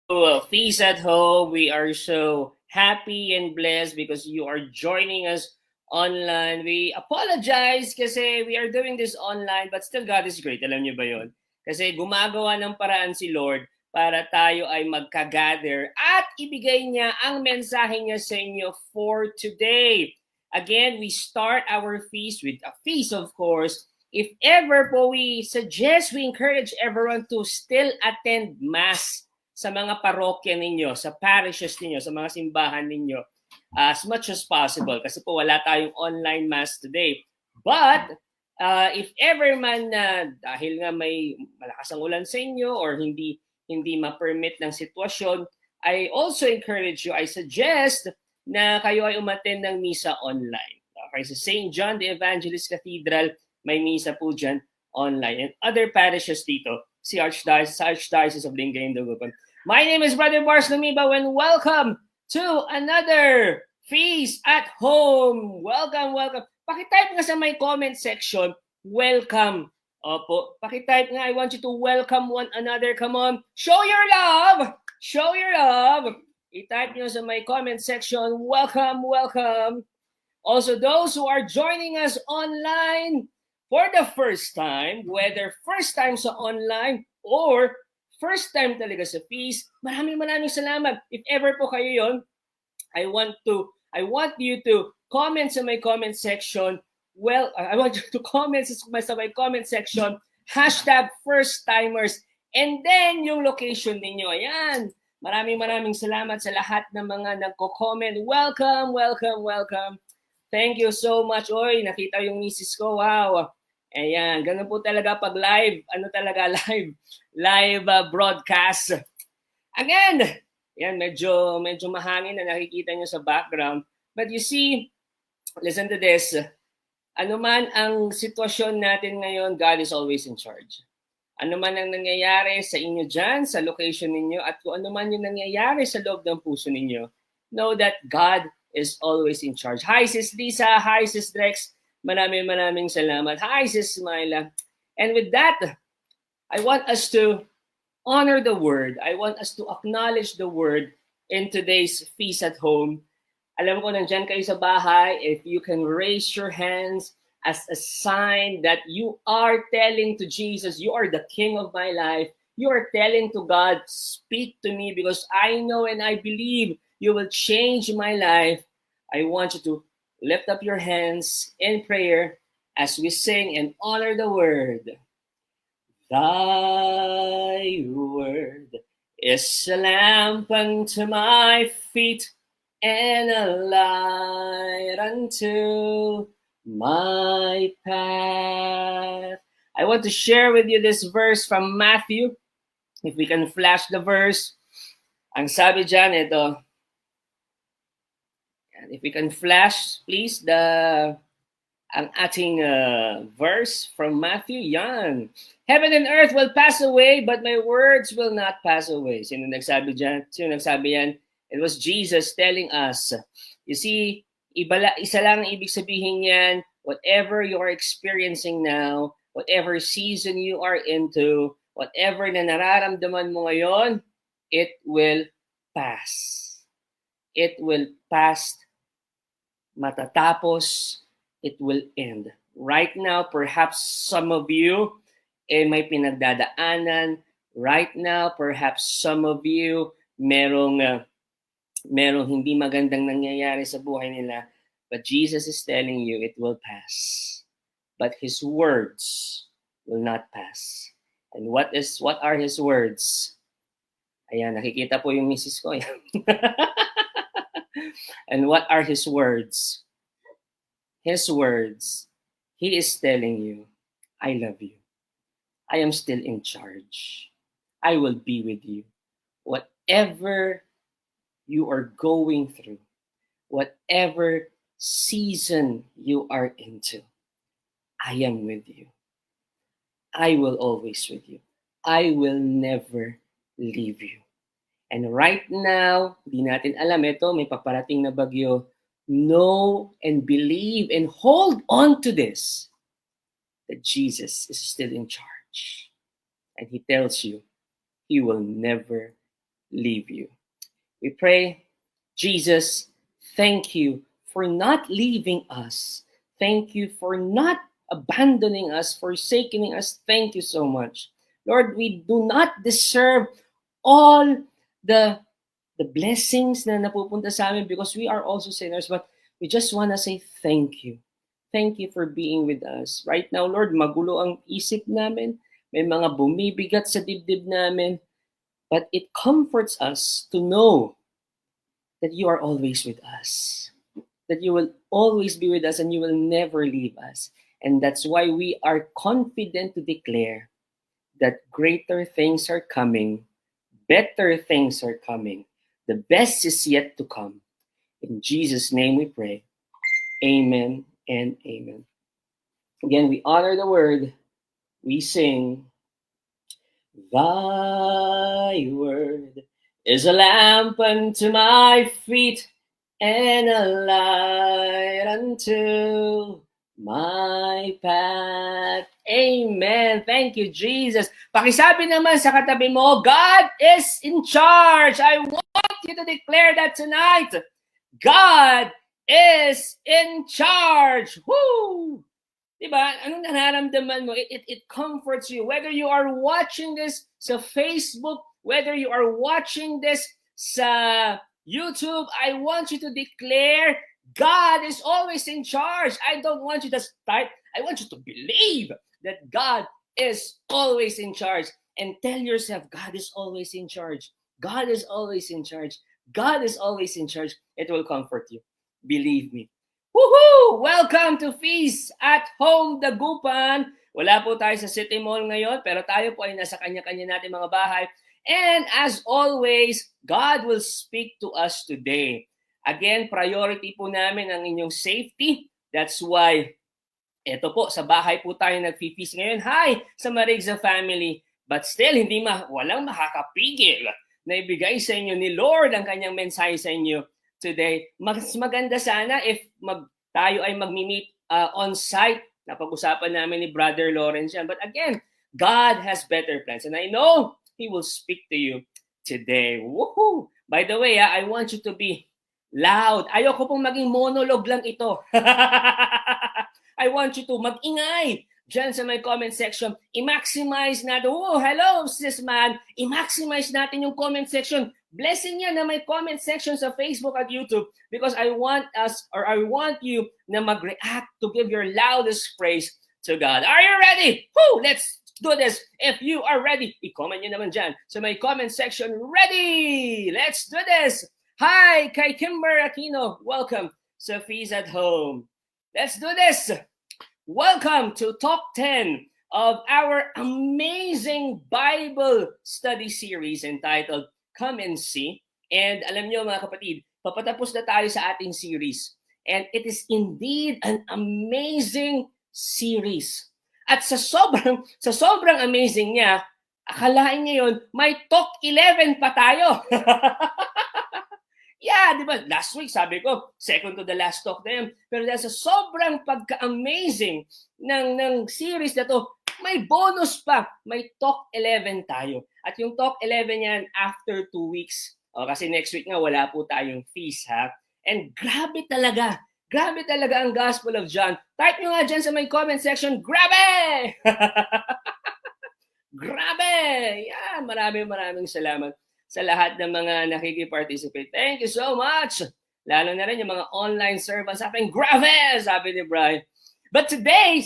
Feast at Home. We are so happy and blessed because you are joining us online. We apologize kasi we are doing this online but still God is great. Alam niyo ba yon? Kasi gumagawa ng paraan si Lord para tayo ay magka-gather at ibigay niya ang mensahe niya sa inyo for today. Again, we start our feast with a feast, of course. If ever po, we encourage everyone to still attend Mass sa mga parokya ninyo, sa parishes ninyo, sa mga simbahan ninyo as much as possible kasi po wala tayong online mass today. But if ever man dahil nga may malakas ang ulan sa inyo or hindi ma-permit ng sitwasyon, I also encourage you, I suggest na kayo ay umattend ng misa online. Okay, sa St. John the Evangelist Cathedral, may misa po dyan online. And other parishes dito, si Archdiocese of Lingayen Dugupan. My name is Brother Bars Lumiba and welcome to another Feast at Home. Welcome. Pakitype nga sa my comment section, welcome. Opo, pakitype nga, I want you to welcome one another. Come on, show your love. I-type nyo sa my comment section, welcome. Also, those who are joining us online for the first time, whether first time sa online or first time talaga sa feast, maraming salamat. If ever po kayo yon, I want you to comment sa my comment section. Well, I want you to comment sa my comment section, #first-timers, and then yung location ninyo. Ayan. Maraming salamat sa lahat ng mga nagko-comment. Welcome. Thank you so much. Oy, nakita yung misis ko. Wow. Ayan, ganun po talaga pag live. Live broadcast. Again, yan, medyo mahangin na nakikita nyo sa background. But you see, listen to this. Ano man ang sitwasyon natin ngayon, God is always in charge. Ano man ang nangyayari sa inyo dyan, sa location ninyo, at kung ano man yung nangyayari sa loob ng puso ninyo, know that God is always in charge. Hi, Sis Lisa. Hi, Sis Drex. Maraming salamat. Hi, Sis Smila. And with that, I want us to honor the word. I want us to acknowledge the word in today's Feast at Home. Alam ko nandyan kayo sa bahay, if you can raise your hands as a sign that you are telling to Jesus, you are the King of my life. You are telling to God, speak to me because I know and I believe you will change my life. I want you to lift up your hands in prayer as we sing and honor the word. Thy word is a lamp unto my feet and a light unto my path. I want to share with you this verse from Matthew. If we can flash the verse. Ang sabi dyan, ito. If we can flash, please, ang ating verse from Matthew. Yan. Heaven and earth will pass away, but my words will not pass away. Sino nagsabi dyan? Sino nagsabi yan? It was Jesus telling us. You see, isa lang ang ibig sabihin yan. Whatever you are experiencing now, whatever season you are into, whatever na nararamdaman mo ngayon, it will pass. It will pass. Matatapos, it will end. Right now, perhaps some of you may pinagdadaanan. Right now, perhaps some of you merong hindi magandang nangyayari sa buhay nila. But Jesus is telling you it will pass. But His words will not pass. And what are His words? Ayan, nakikita po yung misis ko. And what are His words? His words, He is telling you, I love you. I am still in charge. I will be with you. Whatever you are going through, whatever season you are into, I am with you. I will always with you. I will never leave you. And right now, di natin alam ito, may paparating na bagyo. Know and believe and hold on to this, that Jesus is still in charge. And He tells you, He will never leave you. We pray, Jesus, thank you for not leaving us. Thank you for not abandoning us, forsaking us. Thank you so much. Lord, we do not deserve all the blessings na napupunta sa amin because we are also sinners, but we just want to say thank you. Thank you for being with us. Right now, Lord, magulo ang isip namin. May mga bumibigat sa dibdib namin. But it comforts us to know that you are always with us. That you will always be with us and you will never leave us. And that's why we are confident to declare that greater things are coming, better things are coming. The best is yet to come. In Jesus' name we pray. Amen and amen. Again, we honor the word. We sing, Thy word is a lamp unto my feet and a light unto my path. Amen. Thank you, Jesus. Pakisabi naman sa katabi mo, God is in charge. I want you to declare that tonight. God is in charge. Woo! Diba? Anong nararamdaman mo? It comforts you. Whether you are watching this sa Facebook, whether you are watching this sa YouTube, I want you to declare, God is always in charge. I don't want you to start. I want you to believe that God is always in charge. And tell yourself, God is always in charge. God is always in charge. God is always in charge. It will comfort you. Believe me. Woohoo! Welcome to Feast at Home Dagupan. Wala po tayo sa City Mall ngayon, pero tayo po ay nasa kanya-kanya natin mga bahay. And as always, God will speak to us today. Again, priority po namin ang inyong safety. That's why, eto po, sa bahay po tayo nag-feast ngayon. Hi sa Marigza family. But still, walang makakapigil na ibigay sa inyo ni Lord ang kanyang mensahe sa inyo today. Mas maganda sana if tayo ay mag-meet on-site. Napag-usapan namin ni Brother Lawrence yan. But again, God has better plans. And I know He will speak to you today. Woohoo! By the way, I want you to be loud. Ayoko pong maging monologue lang ito. I want you to mag-ingay. Diyan sa my comment section, i-maximize natin. Oh, hello, sis man. I-maximize natin yung comment section. Blessing yan na may comment section sa Facebook at YouTube because I want you na mag-react to give your loudest praise to God. Are you ready? Woo! Let's do this. If you are ready, i-comment nyo naman dyan sa may comment section. Ready! Let's do this! Hi, kay Kimber Aquino. Welcome sa Feast at Home. Let's do this! Welcome to Top 10 of our amazing Bible study series entitled Come and See. And alam nyo mga kapatid, papatapos na tayo sa ating series. And it is indeed an amazing series. At sa sobrang amazing niya, akalain ngayon, may Top 11 pa tayo. Yeah, di ba? Last week, sabi ko, second to the last talk na yun. Pero dahil sa sobrang pagka-amazing ng series na to, may bonus pa. May Talk 11 tayo. At yung Talk 11 yan, after 2 weeks. Kasi next week nga, wala po tayong feast, ha? And grabe talaga ang Gospel of John. Type nyo nga dyan sa may comment section, grabe! Grabe! Yeah, maraming salamat sa lahat ng mga nakikiparticipate. Thank you so much! Lalo na rin yung mga online servants. Sabi ni Brian. But today,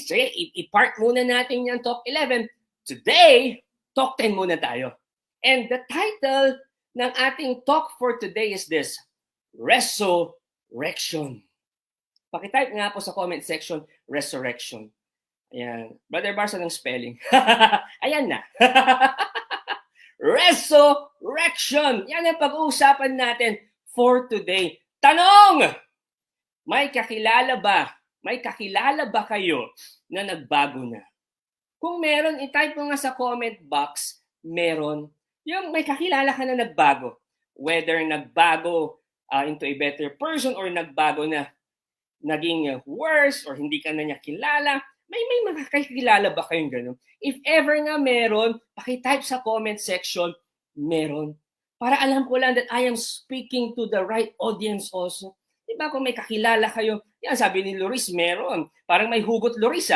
i-part muna natin yung Talk 11. Today, Talk 10 muna tayo. And the title ng ating talk for today is this, Resurrection. Pakitype nga po sa comment section, Resurrection. Ayan. Brother Barsa ng spelling. Ayan na. Resurrection. Yan ang pag-uusapan natin for today. Tanong! May kakilala ba kayo na nagbago na? Kung meron, i-type mo nga sa comment box, meron. Yung may kakilala ka na nagbago. Whether nagbago into a better person or nagbago na naging worse or hindi ka na niya kilala. May mga kakilala ba kayong gano'n? If ever nga meron, pakitype sa comment section, meron. Para alam ko lang that I am speaking to the right audience also. Diba kung may kakilala kayo, yan sabi ni Loris, meron. Parang may hugot Loris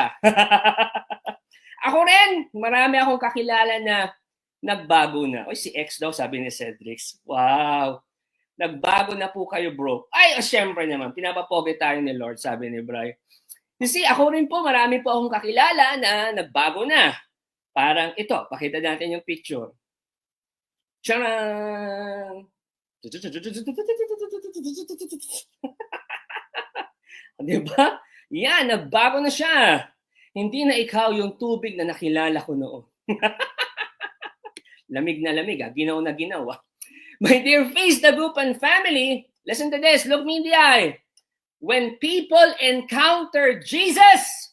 Ako rin, marami akong kakilala na nagbago na. Oy, si X daw, sabi ni Cedrix. Wow. Nagbago na po kayo, bro. Ay, syempre naman, pinapapogi tayo ni Lord, sabi ni Bri. You see, ako rin po, marami po akong kakilala na nagbago na. Parang ito, pakita natin yung picture. Tcharan! Diba? Yan, nagbago na siya. Hindi na ikaw yung tubig na nakilala ko noon. Lamig na lamig, ginaw na ginaw. My dear Face the Group and family, listen to this, look me in the eye. When people encounter Jesus,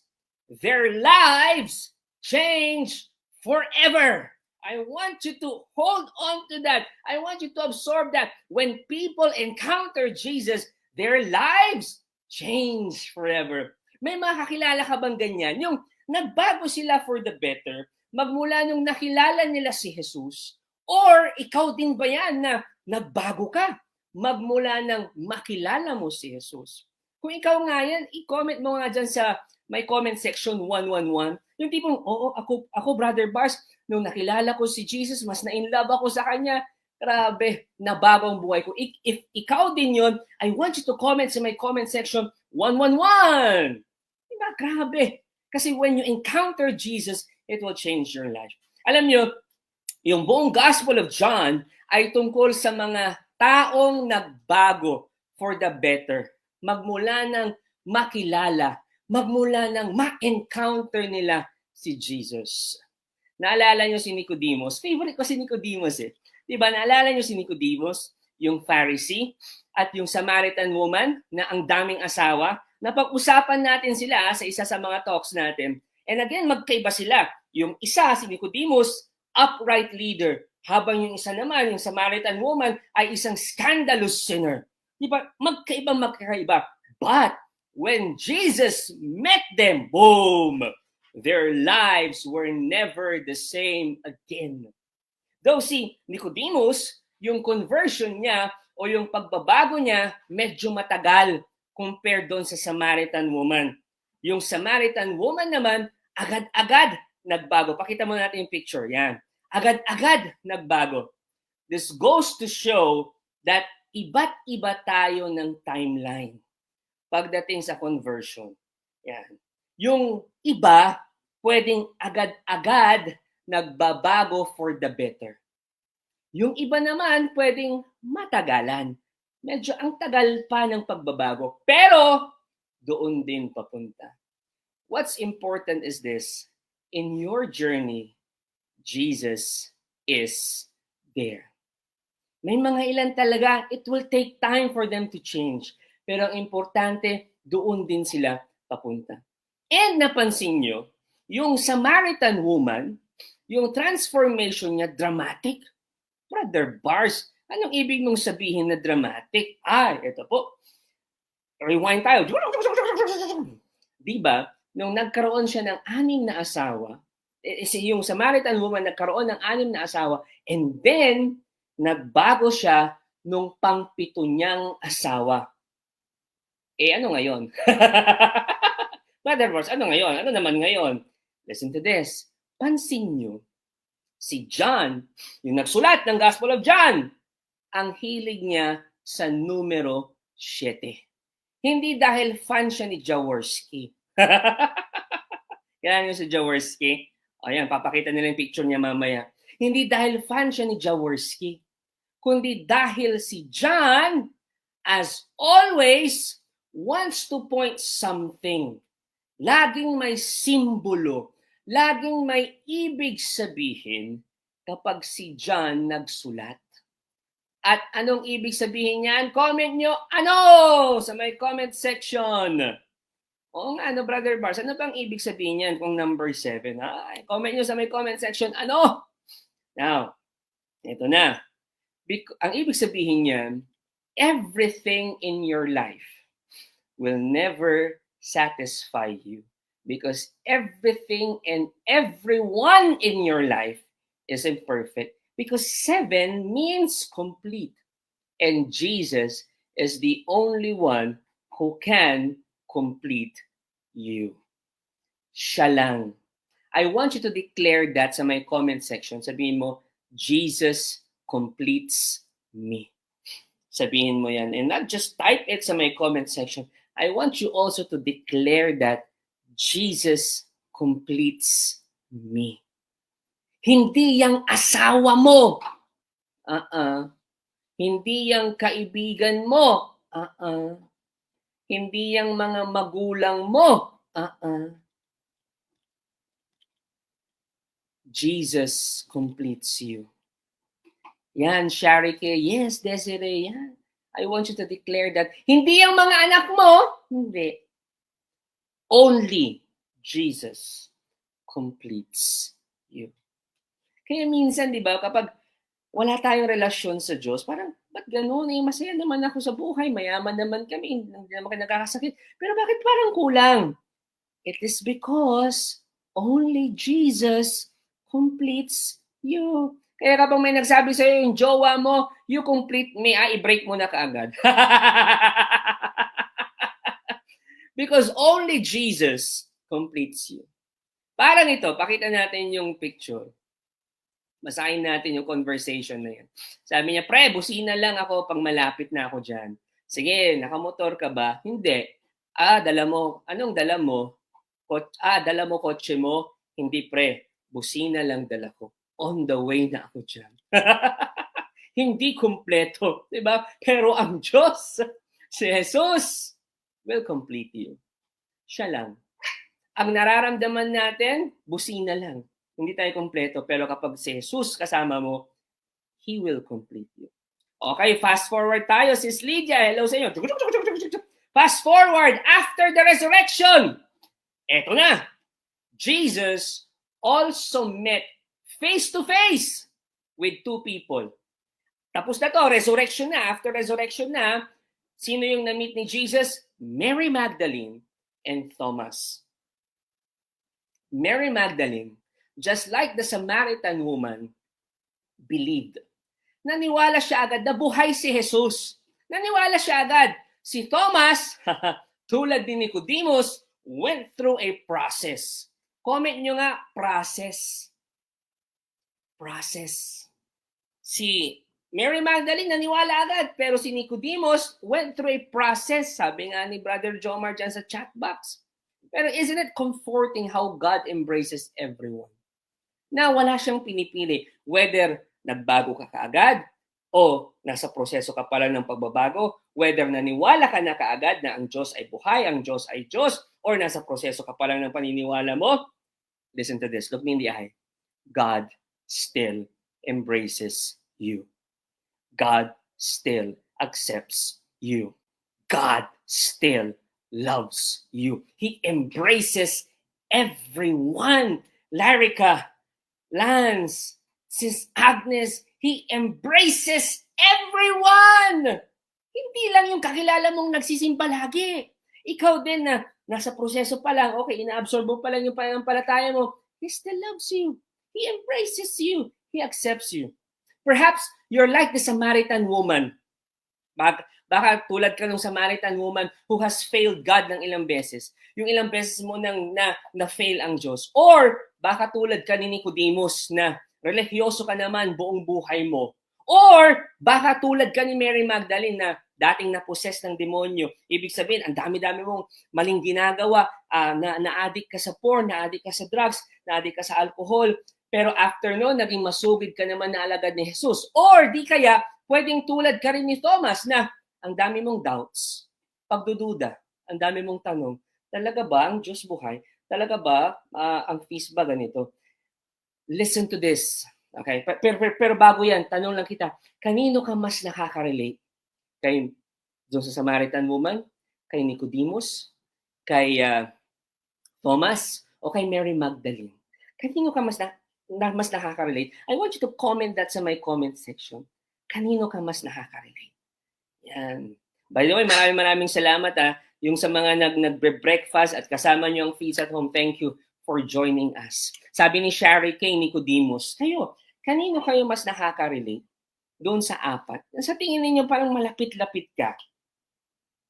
their lives change forever. I want you to hold on to that. I want you to absorb that. When people encounter Jesus, their lives change forever. May makakilala ka bang ganyan? Yung nagbago sila for the better, magmula nung nakilala nila si Jesus, or ikaw din ba yan na nagbago ka magmula nang makilala mo si Jesus? Kung ikaw nga yan, i-comment mo nga dyan sa may comment section 111. Yung tipong, oo, ako Brother Bars, nung nakilala ko si Jesus, mas na-inlove ako sa kanya. Grabe, nabago ang buhay ko. If ikaw din yon, I want you to comment sa my comment section 111. Diba? Grabe. Kasi when you encounter Jesus, it will change your life. Alam nyo, yung buong Gospel of John ay tungkol sa mga taong nagbago for the better. Magmula ng makilala, magmula ng ma-encounter nila si Jesus. Naalala nyo si Nicodemus? Favorite ko si Nicodemus eh. Diba, naalala nyo si Nicodemus, yung Pharisee, at yung Samaritan woman na ang daming asawa? Napag-usapan natin sila sa isa sa mga talks natin. And again, magkaiba sila. Yung isa, si Nicodemus, upright leader. Habang yung isa naman, yung Samaritan woman, ay isang scandalous sinner. Diba? Magkaiba. But when Jesus met them, boom! Their lives were never the same again. Though si Nicodemus, yung conversion niya o yung pagbabago niya medyo matagal compared doon sa Samaritan woman. Yung Samaritan woman naman, agad-agad nagbago. Pakita mo natin yung picture. Yan. Agad-agad nagbago. This goes to show that iba't iba tayo ng timeline pagdating sa conversion. Yan. Yung iba, pwedeng agad-agad nagbabago for the better. Yung iba naman, pwedeng matagalan. Medyo ang tagal pa ng pagbabago. Pero, doon din papunta. What's important is this. In your journey, Jesus is there. May mga ilan talaga, it will take time for them to change. Pero ang importante, doon din sila papunta. And napansin nyo, yung Samaritan woman, yung transformation niya dramatic. Brother Bars, anong ibig mong sabihin na dramatic? Ito po. Rewind tayo. Diba? Nung nagkaroon siya ng 6 na asawa, yung Samaritan woman nagkaroon ng 6 na asawa, and then, nagbago siya nung pang-7 niyang asawa. Ano ngayon? Brother Bars, ano ngayon? Ano naman ngayon? Listen to this. Pansin nyo, si John, yung nagsulat ng Gospel of John, ang hilig niya sa numero 7. Hindi dahil fan siya ni Jaworski. Kailan nyo si Jaworski? Ayan, papakita nila yung picture niya mamaya. Hindi dahil fan siya ni Jaworski, kundi dahil si John, as always, wants to point something. Laging may simbolo, laging may ibig sabihin kapag si John nagsulat. At anong ibig sabihin niyan? Comment nyo, ano? Sa may comment section. Oo nga, Brother Bars, ano bang ibig sabihin niyan kung number 7? Comment nyo sa may comment section, ano? Now, ito na. Ang ibig sabihin niyan, everything in your life will never satisfy you because everything and everyone in your life is imperfect. Because 7 means complete. And Jesus is the only one who can complete you. Siya lang. I want you to declare that sa my comment section. Sabihin mo, Jesus completes me. Sabihin mo yan. And not just type it sa my comment section. I want you also to declare that Jesus completes me. Hindi yang asawa mo. Hindi yang kaibigan mo. Hindi yang mga magulang mo. Jesus completes you. Yan, Sharike. Yes, Desiree. Yan. I want you to declare that. Hindi ang mga anak mo. Hindi. Only Jesus completes you. Kaya minsan, di ba, kapag wala tayong relasyon sa Diyos, parang, ba't ganun? Masaya naman ako sa buhay. Mayaman naman kami. Hindi naman kayo nakakasakit. Pero bakit parang kulang? It is because only Jesus completes you. Kaya kapag may nagsabi sa'yo yung jowa mo, you complete me, i-break mo na kaagad. Because only Jesus completes you. Parang ito, pakita natin yung picture. Basahin natin yung conversation na yan. Sabi niya, pre, busina lang ako pag malapit na ako dyan. Sige, nakamotor ka ba? Hindi. Dala mo. Anong dala mo? Dala mo kotse mo? Hindi, pre. Busina lang dala ko. On the way na ako dyan. Hindi kumpleto. Diba? Pero ang Diyos, si Jesus, will complete you. Siya lang. Ang nararamdaman natin, busina lang. Hindi tayo kumpleto. Pero kapag si Jesus kasama mo, He will complete you. Okay, fast forward tayo. Sis Lydia, hello sa inyo. Fast forward after the resurrection. Eto na. Jesus also met face-to-face with 2 people. Tapos na to, resurrection na. After resurrection na, sino yung na-meet ni Jesus? Mary Magdalene and Thomas. Mary Magdalene, just like the Samaritan woman, believed. Naniwala siya agad na buhay si Jesus. Naniwala siya agad. Si Thomas, tulad ni Nicodemus, went through a process. Comment nyo nga, process. Process. Si Mary Magdalene naniwala agad, pero si Nicodemus went through a process. Sabi nga ni Brother Jomar dyan sa chat box. Pero isn't it comforting how God embraces everyone? Na wala siyang pinipili. Whether nagbago ka kaagad o nasa proseso ka pa lang ng pagbabago, whether naniwala ka na kaagad na ang Diyos ay buhay, ang Diyos ay Diyos, or nasa proseso ka pa lang ng paniniwala mo, listen to this, look me in the eye. God still embraces you. God still accepts you. God still loves you. He embraces everyone. Larika, Lance, Sis Agnes, He embraces everyone. Hindi lang yung kakilala mong nagsisimba lagi. Ikaw din na nasa proseso pa lang, okay, inaabsorb mo pa lang yung pananampalataya mo, He still loves you. He embraces you. He accepts you. Perhaps you're like the Samaritan woman. Baka tulad ka ng Samaritan woman who has failed God ng ilang beses. Yung ilang beses mo na-fail ang Diyos. Or baka tulad ka ni Nicodemus na religyoso ka naman buong buhay mo. Or baka tulad ka ni Mary Magdalene na dating na-possess ng demonyo. Ibig sabihin, ang dami-dami mong maling ginagawa, na-addict ka sa porn, na-addict ka sa drugs, na-addict ka sa alcohol. Pero after no, naging masugid ka naman na alagad ni Jesus. Or di kaya, pwedeng tulad ka rin ni Thomas na ang dami mong doubts, pagdududa, ang dami mong tanong, talaga ba ang Diyos buhay? Talaga ba ang feast ba ganito? Listen to this. Okay? Pero bago yan, tanong lang kita, kanino ka mas nakaka-relate? Kay doon sa Samaritan woman? Kay Nicodemus? Kay Thomas? O kay Mary Magdalene? Kanino ka mas nakaka-relate? I want you to comment that sa my comment section. Kanino ka mas nakaka-relate? Yan. By the way, maraming salamat yung sa mga nagbre-breakfast at kasama nyo ang Feast at Home. Thank you for joining us. Sabi ni Sherry kay Nicodemus, kayo, kanino kayo mas nakaka-relate doon sa apat? Sa tingin ninyo parang malapit-lapit ka.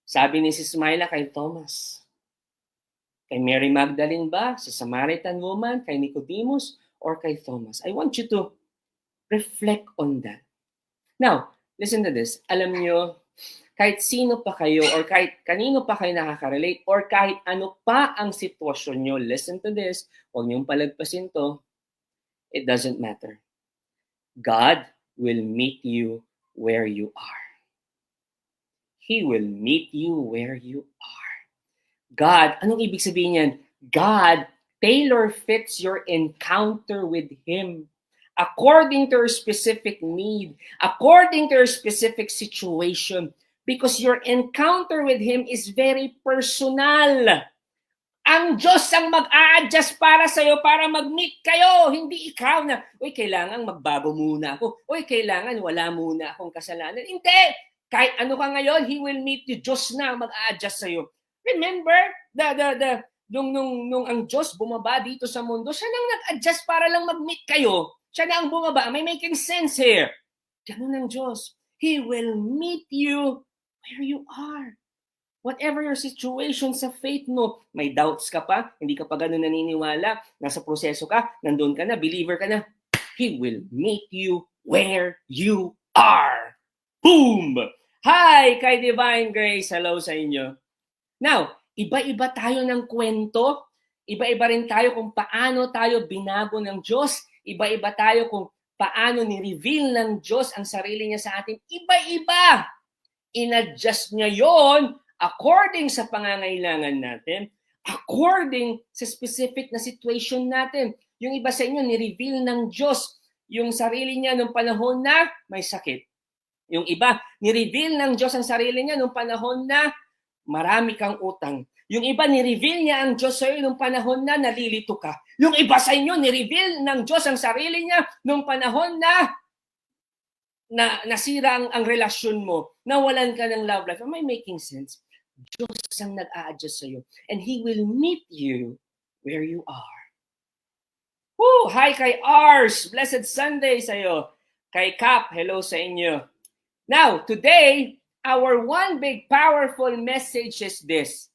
Sabi ni Sis Myla kay Thomas. Kay Mary Magdalene ba? Sa Samaritan woman? Kay Nicodemus? Or kay Thomas? I want you to reflect on that. Now, listen to this. Alam nyo, kahit sino pa kayo or kahit kanino pa kayo nakaka-relate or kahit ano pa ang sitwasyon nyo, listen to this. Huwag niyong palagpasin to. It doesn't matter. God will meet you where you are. He will meet you where you are. God, anong ibig sabihin yan? God tailor fits your encounter with Him according to your specific need, according to your specific situation, because your encounter with Him is very personal. Ang Diyos ang mag-a-adjust para sa'yo para mag-meet kayo. Hindi ikaw na, uy, kailangan magbago muna ako. Uy, kailangan wala muna akong kasalanan. Hindi! Kahit ano ka ngayon, He will meet you. Diyos na mag-a-adjust sa'yo. Remember, nung ang Diyos bumaba dito sa mundo, siya nang nag-adjust para lang mag-meet kayo. Siya na ang bumaba. May making sense here. Ganun ang Diyos. He will meet you where you are. Whatever your situation sa faith mo, may doubts ka pa, hindi ka pa ganun naniniwala, nasa proseso ka, nandun ka na, believer ka na, He will meet you where you are. Boom! Hi, kay Divine Grace. Hello sa inyo. Now, iba-iba tayo ng kwento. Iba-iba rin tayo kung paano tayo binago ng Diyos. Iba-iba tayo kung paano ni-reveal ng Diyos ang sarili niya sa atin. Iba-iba. In-adjust niya yon according sa pangangailangan natin, according sa specific na situation natin. Yung iba sa inyo, ni-reveal ng Diyos yung sarili niya nung panahon na may sakit. Yung iba, ni-reveal ng Diyos ang sarili niya nung panahon na marami kang utang. Yung iba, ni-reveal niya ang Diyos sa iyo nung panahon na nalilito ka. Yung iba sa inyo, ni-reveal ng Diyos ang sarili niya nung panahon na nasira ang relasyon mo, nawalan ka ng love life. Am I making sense? Diyos ang nag-a-adjust sa iyo. And He will meet you where you are. Woo! Hi kay Ars! Blessed Sunday sa iyo. Kay Cap, hello sa inyo. Now, today, our one big powerful message is this.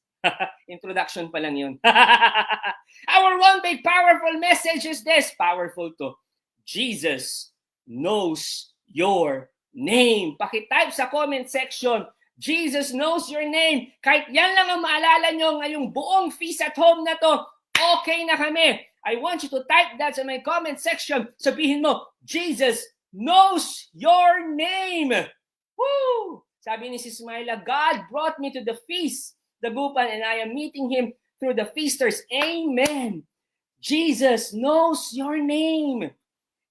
Introduction pa lang yun. Our one big powerful message is this. Powerful to. Jesus knows your name. Pakitype sa comment section. Jesus knows your name. Kahit yan lang ang maalala nyo ngayong buong feast at home na to, okay na kami. I want you to type that sa my comment section. Sabihin mo, Jesus knows your name. Woo! Sabi ni Sis Myla, God brought me to the feast, the Bupan, and I am meeting Him through the feasters. Amen. Jesus knows your name.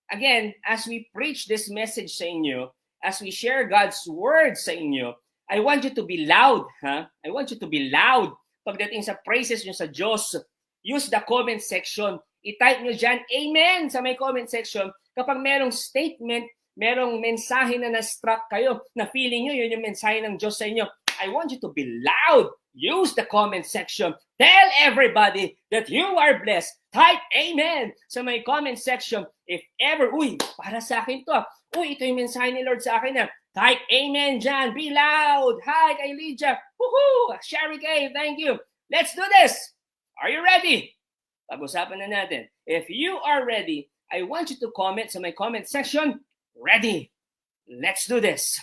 Again, as we preach this message sa inyo, as we share God's word sa inyo, I want you to be loud, ha? I want you to be loud pagdating sa praises nyo sa Diyos. Use the comment section. I-type nyo dyan, Amen, sa may comment section. Kapag merong statement, merong mensahe na na-struck kayo, na feeling nyo, yun yung mensahe ng Diyos sa inyo. I want you to be loud. Use the comment section. Tell everybody that you are blessed. Type Amen sa may comment section. If ever, para sa akin to. Ito yung mensahe ni Lord sa akin. Type Amen dyan. Be loud. Hi kay Lydia. Woohoo! Sherry Kay, thank you. Let's do this. Are you ready? Pag-usapan na natin. If you are ready, I want you to comment sa my comment section. Ready. Let's do this.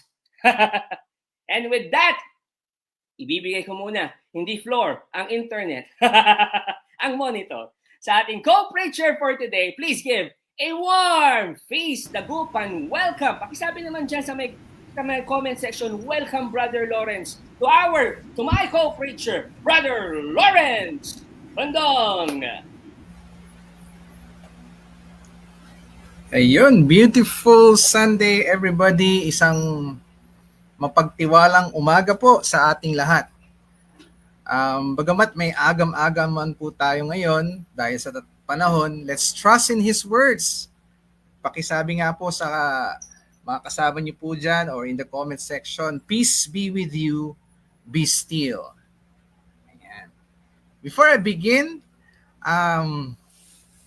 And with that, ibibigay ko muna, hindi floor, ang internet, ang monitor. Sa ating co-preacher for today, please give a warm feast, dagupan, welcome. Pakisabi naman dyan sa may comment section, welcome Brother Lawrence to my co-preacher, Brother Lawrence Bandong. Ayun, beautiful Sunday everybody. Isang mapagtiwalang umaga po sa ating lahat. Bagamat may agam-agaman po tayo ngayon dahil sa panahon, let's trust in His words. Pakisabi nga po sa mga kasama niyo po dyan or in the comment section, peace be with you, be still. Ayan. Before I begin,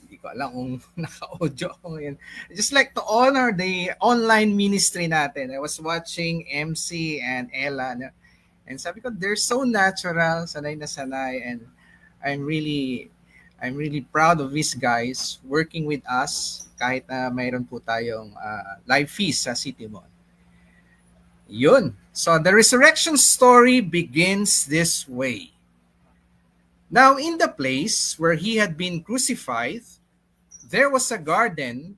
hindi ko ko alam kung naka-audio ako ngayon. I just like to honor the online ministry natin. I was watching MC and Ella, and sabi ko, they're so natural, sanay na sanay, and I'm really I'm really proud of these guys working with us kahit na mayroon po tayong live feast sa City Mall. Yun. So the resurrection story begins this way. Now in the place where he had been crucified, there was a garden,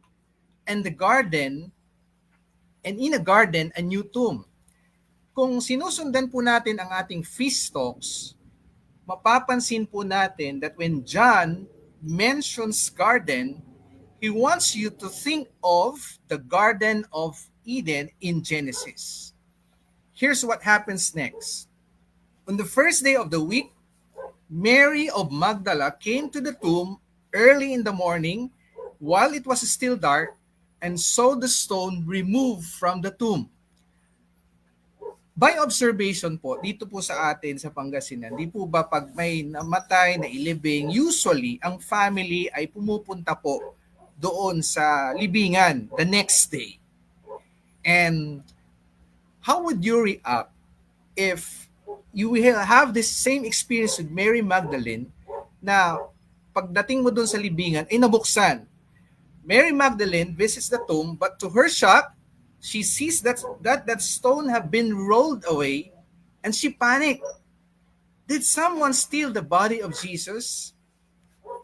and in a garden, a new tomb. Kung sinusundan po natin ang ating feast talks, mapapansin po natin that when John mentions garden, he wants you to think of the Garden of Eden in Genesis. Here's what happens next. On the first day of the week, Mary of Magdala came to the tomb early in the morning while it was still dark and saw the stone removed from the tomb. By observation po, dito po sa atin sa Pangasinan, di po ba pag may namatay na ilibing, usually ang family ay pumupunta po doon sa libingan the next day. And how would you react if you will have this same experience with Mary Magdalene na pagdating mo doon sa libingan ay nabuksan? Mary Magdalene visits the tomb, but to her shock, she sees that stone have been rolled away, and she panicked. Did someone steal the body of Jesus?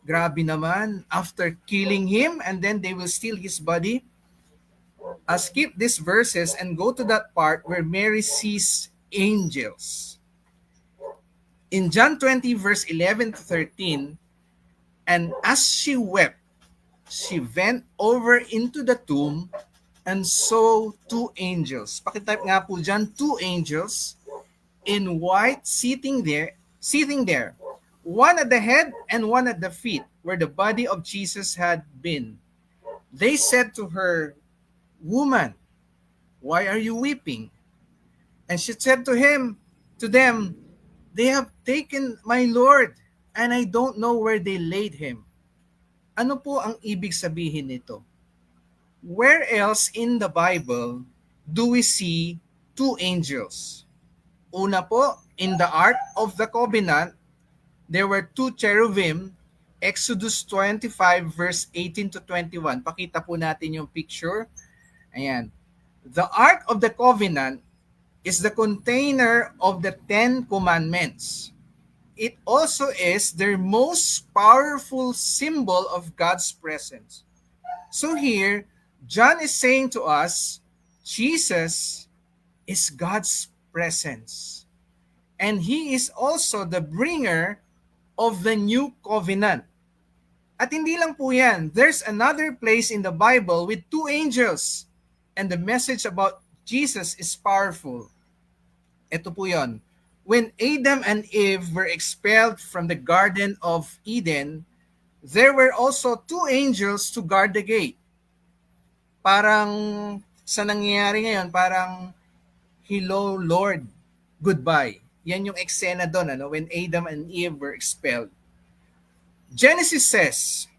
Grabe naman, after killing him and then they will steal his body? Skip these verses and go to that part where Mary sees angels. In John 20 verse 11 to 13, and as she wept, she bent over into the tomb and saw two angels. Pakitype nga po dyan, two angels in white sitting there, one at the head and one at the feet, where the body of Jesus had been. They said to her, "Woman, why are you weeping?" And she said to them, "They have taken my Lord, and I don't know where they laid him." Ano po ang ibig sabihin nito? Where else in the Bible do we see two angels? Una po, in the Ark of the Covenant, there were two cherubim, Exodus 25 verse 18 to 21. Pakita po natin yung picture. Ayan. The Ark of the Covenant is the container of the 10 Commandments. It also is their most powerful symbol of God's presence. So here, John is saying to us, Jesus is God's presence. And he is also the bringer of the new covenant. At hindi lang po yan, there's another place in the Bible with two angels, and the message about Jesus is powerful. Ito po yon. When Adam and Eve were expelled from the Garden of Eden, there were also two angels to guard the gate. Parang sa nangyayari ngayon, parang, "Hello Lord, goodbye." Yan yung eksena doon, when Adam and Eve were expelled. Genesis says,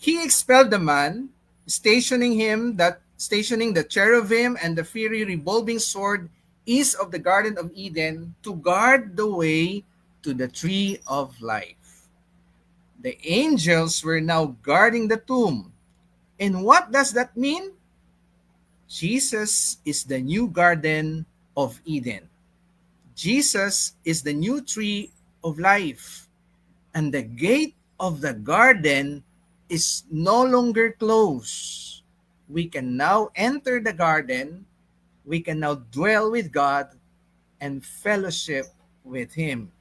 he expelled the man, stationing the cherubim and the fiery revolving sword east of the Garden of Eden to guard the way to the tree of life. The angels were now guarding the tomb. And what does that mean? Jesus is the new Garden of Eden. Jesus is the new tree of life. And the gate of the garden is no longer closed. We can now enter the garden. We can now dwell with God and fellowship with Him.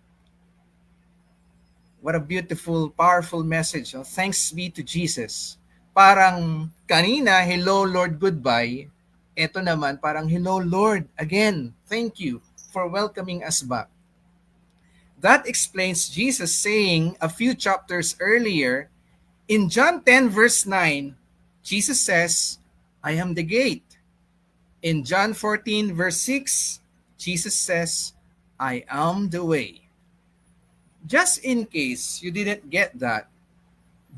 What a beautiful, powerful message. Oh, thanks be to Jesus. Parang kanina, "Hello Lord, goodbye." Ito naman, parang, "Hello Lord, again, thank you for welcoming us back." That explains Jesus saying a few chapters earlier, in John 10 verse 9, Jesus says, "I am the gate." In John 14 verse 6, Jesus says, "I am the way." Just in case you didn't get that,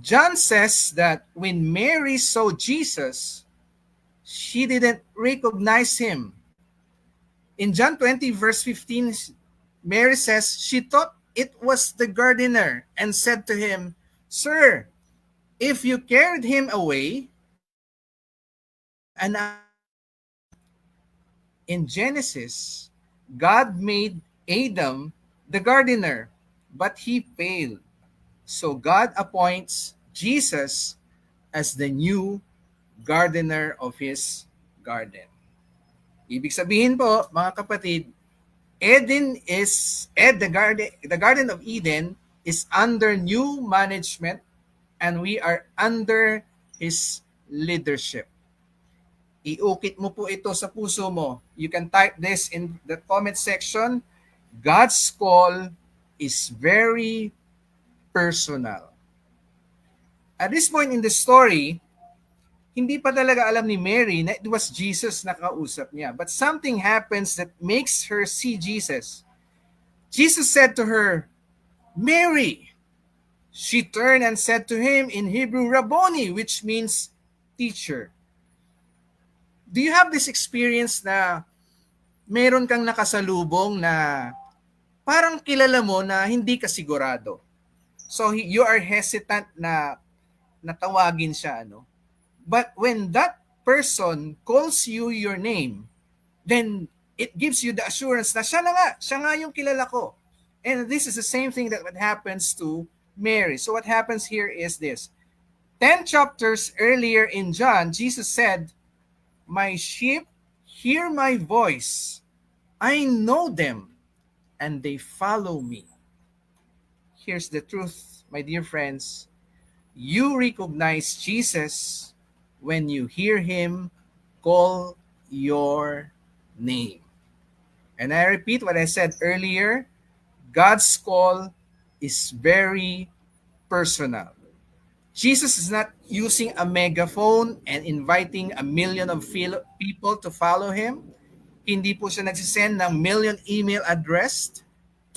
John says that when Mary saw Jesus, she didn't recognize him. In John 20, verse 15, Mary says, she thought it was the gardener and said to him, Sir, if you carried him away, an in Genesis, God made Adam the gardener, but he failed. So God appoints Jesus as the new gardener of his garden. Ibig sabihin po, mga kapatid, the Garden of Eden is under new management and we are under his leadership. Iukit mo po ito sa puso mo. You can type this in the comment section. God's call is very personal. At this point in the story, hindi pa talaga alam ni Mary na it was Jesus na kausap niya. But something happens that makes her see Jesus. Jesus said to her, Mary. She turned and said to him in Hebrew, Rabboni, which means teacher. Do you have this experience na meron kang nakasalubong na parang kilala mo na hindi ka sigurado? So you are hesitant na natawagin siya, ano? But when that person calls you your name, then it gives you the assurance na siya nga yung kilala ko. And this is the same thing that what happens to Mary. So what happens here is this. 10 chapters earlier in John, Jesus said, My sheep hear my voice. I know them, and they follow me. Here's the truth, my dear friends. You recognize Jesus when you hear him call your name. And I repeat what I said earlier, God's call is very personal. Jesus is not using a megaphone and inviting a million of people to follow him. Hindi po siya nagsisend ng million email address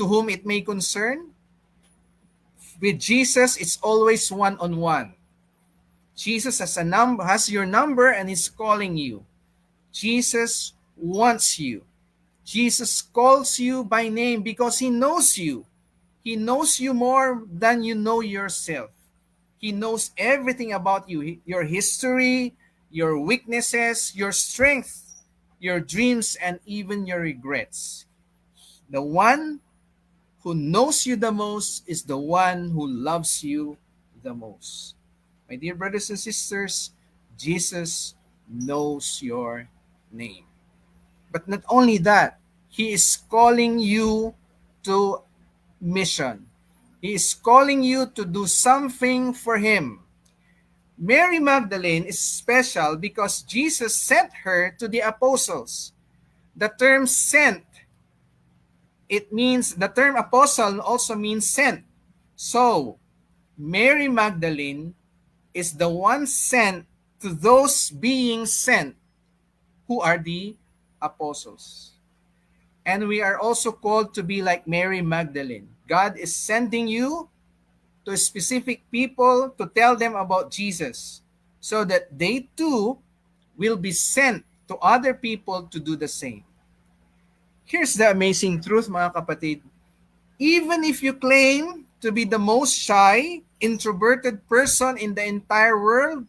to whom it may concern. With Jesus, it's always one-on-one. Jesus has your number and he's calling you. Jesus wants you. Jesus calls you by name because he knows you. He knows you more than you know yourself. He knows everything about you, your history, your weaknesses, your strength, your dreams, and even your regrets. The one who knows you the most is the one who loves you the most. My dear brothers and sisters, Jesus knows your name. But not only that, he is calling you to mission. He is calling you to do something for him. Mary Magdalene is special because Jesus sent her to the apostles. The term sent, the term apostle also means sent. So, Mary Magdalene is the one sent to those being sent, who are the apostles. And we are also called to be like Mary Magdalene. God is sending you to specific people to tell them about Jesus so that they too will be sent to other people to do the same. Here's the amazing truth, mga kapatid. Even if you claim to be the most shy, introverted person in the entire world,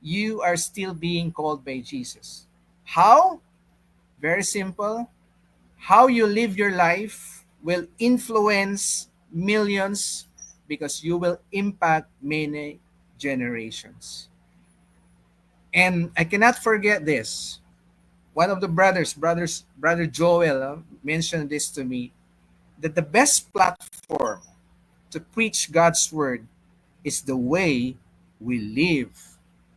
you are still being called by Jesus. How? Very simple. How you live your life will influence millions because you will impact many generations. And I cannot forget this. One of the Brother Joel, mentioned this to me, that the best platform to preach God's word is the way we live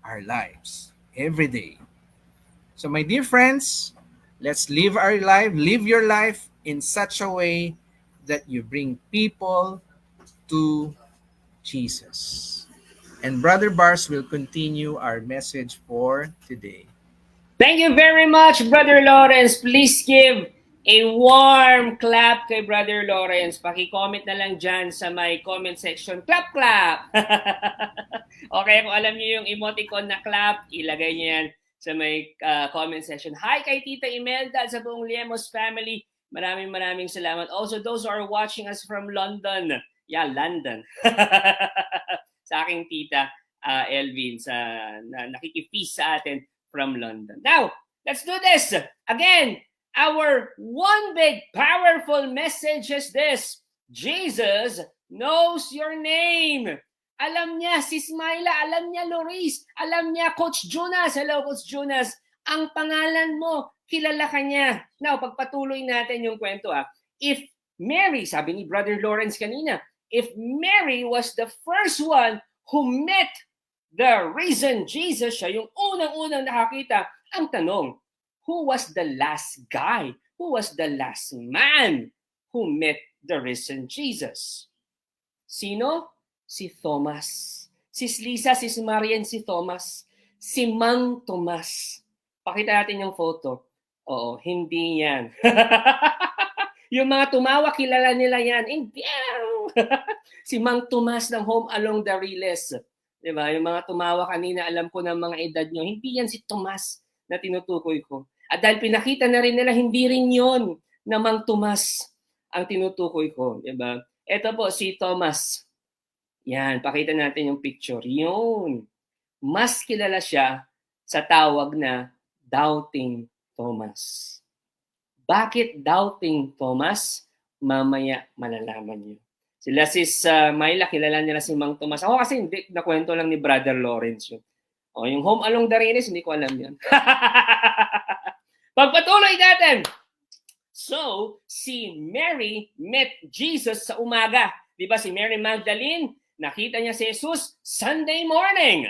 our lives every day. So my dear friends, let's live your life in such a way that you bring people to Jesus. And Brother Bars will continue our message for today. Thank you very much, Brother Lawrence. Please give A warm clap kay Brother Lawrence. Paki-comment na lang dyan sa my comment section. Clap, clap! Okay, kung alam niyo yung emoticon na clap, ilagay niyo yan sa may comment section. Hi kay Tita Imelda at sa buong Liemos family. Maraming salamat. Also, those who are watching us from London. Yeah, London. Sa aking tita, Elvin, nakikipis sa atin from London. Now, let's do this. Again, our one big powerful message is this. Jesus knows your name. Alam niya si Smaila, alam niya Loris, alam niya Coach Jonas. Hello, Coach Jonas. Ang pangalan mo, kilala ka niya. Now, pagpatuloy natin yung kwento. If Mary, sabi ni Brother Lawrence kanina, if Mary was the first one who met the risen Jesus, siya yung unang-unang nakakita, ang tanong, who was the last guy? Who was the last man who met the risen Jesus? Sino? Si Thomas. Si Lisa, si Marian, si Thomas. Si Mang Tomas. Pakita natin yung photo. Oo, hindi yan. Yung mga tumawa, kilala nila yan. Si Mang Tomas ng Home Along the Riles. Diba? Yung mga tumawa kanina, alam ko ng mga edad nyo. Hindi yan si Tomas na tinutukoy ko. At dahil pinakita na rin nila, hindi rin yon na Mang Tomas ang tinutukoy ko. Diba? Ito po, si Thomas. Yan, pakita natin yung picture. Yun. Mas kilala siya sa tawag na Doubting Thomas. Bakit Doubting Thomas? Mamaya malalaman niyo. Sila sis Myla, kilala nila si Mang Tomas. Ako kasi hindi, nakwento lang ni Brother Lawrence yun. O, yung Home Along the Riles, hindi ko alam yan. Pagpatuloy natin. So, si Mary met Jesus sa umaga. Di ba si Mary Magdalene, nakita niya si Jesus Sunday morning.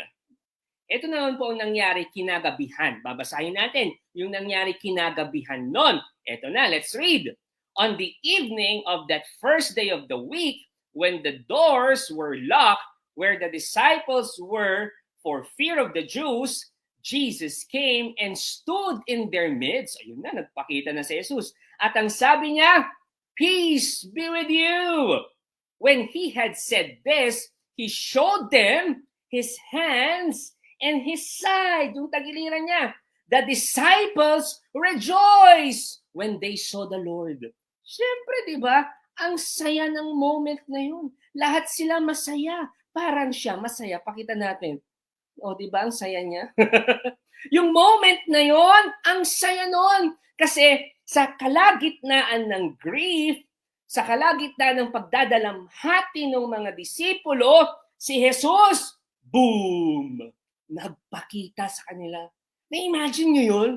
Ito naman po ang nangyari kinagabihan. Babasahin natin yung nangyari kinagabihan nun. Ito na, let's read. On the evening of that first day of the week, when the doors were locked, where the disciples were for fear of the Jews, Jesus came and stood in their midst. Ayun na, nagpakita na si Jesus. At ang sabi niya, peace be with you. When he had said this, he showed them his hands and his side, yung tagiliran niya. The disciples rejoiced when they saw the Lord. Siyempre, di ba? Ang saya ng moment na yun. Lahat sila masaya. Parang siya masaya. Pakita natin. O, di ba? Ang saya niya. Yung moment na yun, ang saya nun. Kasi sa kalagitnaan ng grief, sa kalagitnaan ng pagdadalamhati ng mga disipulo, si Jesus, boom! Nagpakita sa kanila. Na-imagine nyo yun?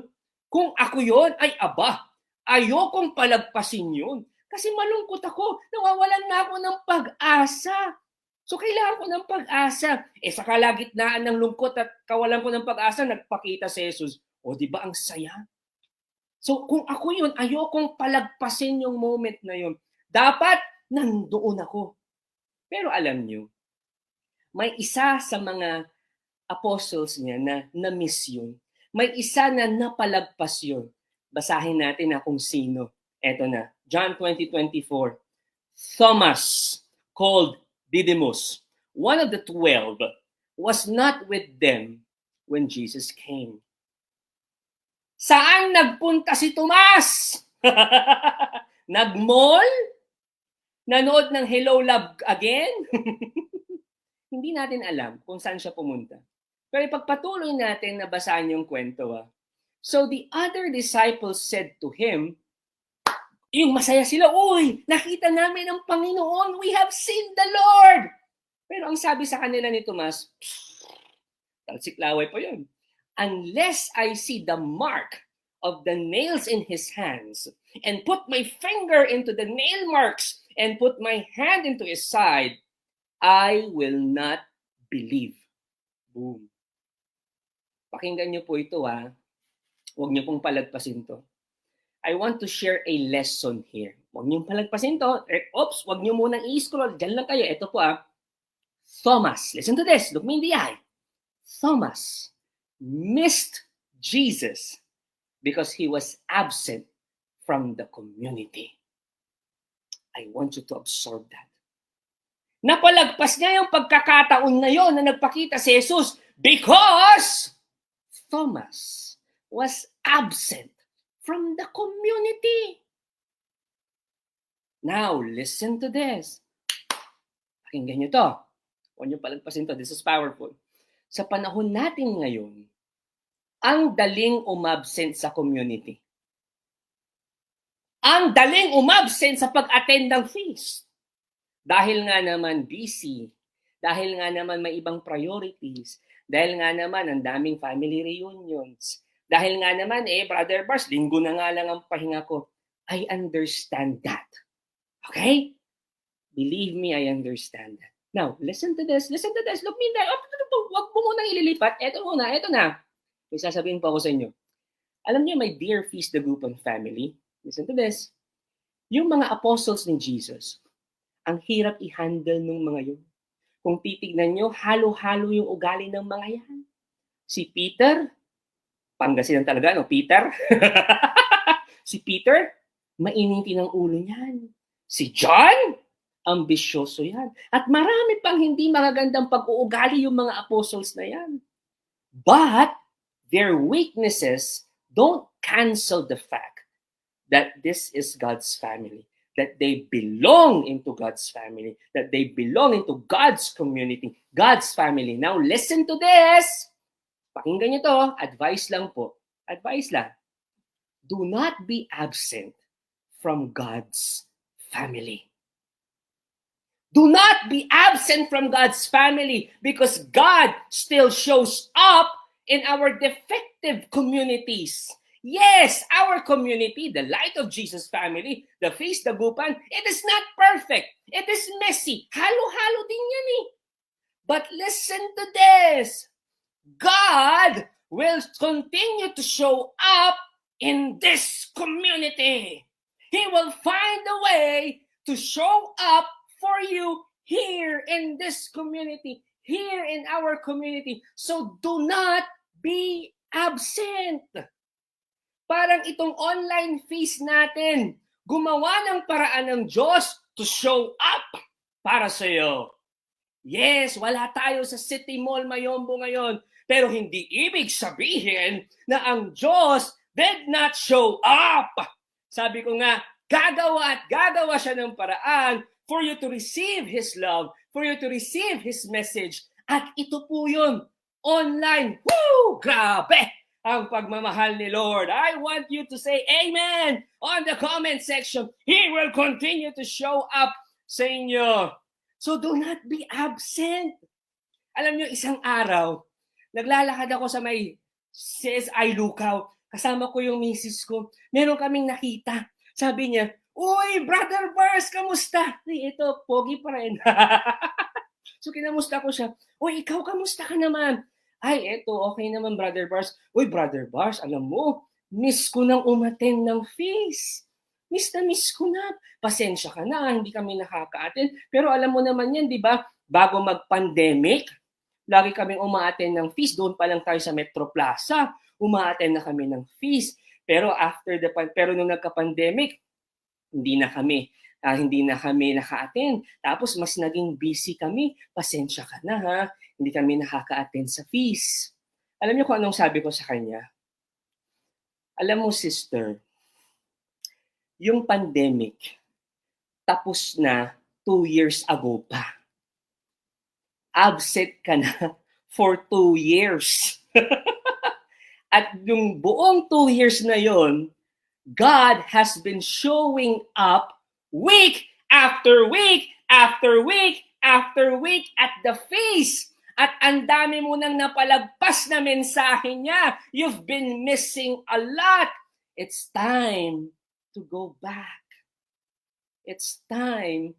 Kung ako yun, ay aba, ayokong palagpasin yun. Kasi malungkot ako, nawawalan na ako ng pag-asa. So kailangan ko ng pag-asa. Sa kalagitnaan ng lungkot at kawalan ko ng pag-asa, nagpakita si Jesus. O di ba ang saya? So kung ako yun, ayokong palagpasin yung moment na yun. Dapat nandoon ako. Pero alam nyo, may isa sa mga apostles niya na na-miss yun. May isa na napalagpas yun. Basahin natin na kung sino. Eto na, John 20:24. Thomas, called Didymus, one of the 12, was not with them when Jesus came. Saan nagpunta si Tomas? Nag-mall? Nanood ng Hello Love Again? Hindi natin alam kung saan siya pumunta. Pero ipagpatuloy natin na basahin yung kwento. So the other disciples said to him, yung masaya sila, uy, nakita namin ang Panginoon, we have seen the Lord. Pero ang sabi sa kanila ni Tomas, talsiklaway pa yun. Unless I see the mark of the nails in his hands, and put my finger into the nail marks, and put my hand into his side, I will not believe. Boom. Pakinggan niyo po ito Huwag niyo pong palagpasin to. I want to share a lesson here. Huwag niyo palagpasin to. Oops, huwag niyo munang i-scroll. Diyan lang kayo. Ito po Thomas, listen to this. Look me in the eye. Thomas missed Jesus because he was absent from the community. I want you to absorb that. Napalagpas niya yung pagkakataon na yon na nagpakita si Jesus because Thomas was absent from the community. Now, listen to this. Pakinggan nyo to. Huwag nyo palagpasin to. This is powerful. Sa panahon natin ngayon, ang daling umabsent sa community. Ang daling umabsent sa pag-attend ng feast. Dahil nga naman busy. Dahil nga naman may ibang priorities. Dahil nga naman ang daming family reunions. Dahil nga naman, Brother Bars, linggo na nga lang ang pahinga ko. I understand that. Okay? Believe me, I understand that. Now, listen to this. Listen to this. Look me there. Huwag mo munang ililipat. Ito na. May sasabihin po ako sa inyo. Alam niyo, my dear Feast the Gupon family, listen to this. Yung mga apostles ni Jesus, ang hirap i-handle ng mga yun. Kung titignan nyo, halo-halo yung ugali ng mga yan. Si Peter, Pangasinan talaga, no? Peter. Si Peter, mainiti ng ulo niyan. Si John, ambisyoso yan. At marami pang hindi magagandang pag-uugali yung mga apostles na yan. But, their weaknesses don't cancel the fact that this is God's family. That they belong into God's family, that they belong into God's community, God's family. Now, listen to this. Pakinggan nyo to. Advice lang po. Advice lang. Do not be absent from God's family. Do not be absent from God's family because God still shows up in our defective communities. Yes, our community, the Light of Jesus family, the Feast the Gupan, it is not perfect. It is messy. Halo-halo din yan eh. But listen to this. God will continue to show up in this community. He will find a way to show up for you here in this community, here in our community. So do not be absent. Parang itong online feast natin, gumawa ng paraan ng Diyos to show up para sa iyo. Yes, wala tayo sa City Mall Mayombo ngayon, pero hindi ibig sabihin na ang Diyos did not show up. Sabi ko nga, gagawa at gagawa siya ng paraan for you to receive His love, for you to receive His message. At ito po yun, online. Woo! Grabe! Ang pagmamahal ni Lord. I want you to say amen on the comment section. He will continue to show up sa inyo. So do not be absent. Alam niyo, isang araw, naglalakad ako sa may CSI Lucaw. Kasama ko yung misis ko. Meron kaming nakita. Sabi niya, uy, Brother Bars, kamusta? Ay, ito, pogi pa rin. So kinamusta ko siya. Uy, ikaw, kamusta ka naman? Ay, eto, okay naman, Brother Bars. Uy, Brother Bars, alam mo, miss ko nang umattend ng feast. Miss ko na. Pasensya ka na, hindi kami nakaka-attend. Pero alam mo naman yan, di ba? Bago mag-pandemic, lagi kaming uma-attend ng feast. Doon pa lang tayo sa Metro Plaza. Uma-attend na kami ng feast. Pero nung nagka-pandemic, hindi na kami naka-attend. Tapos mas naging busy kami. Pasensya ka na ha. Hindi kami nakaka-attend sa feast. Alam niyo kung anong sabi ko sa kanya? Alam mo, sister, yung pandemic, tapos na 2 years ago pa. Absent ka na for 2 years. At yung buong 2 years na yon, God has been showing up week after week after week after week at the feast. At ang dami mo nang napalagpas na mensahe niya. You've been missing a lot. It's time to go back. It's time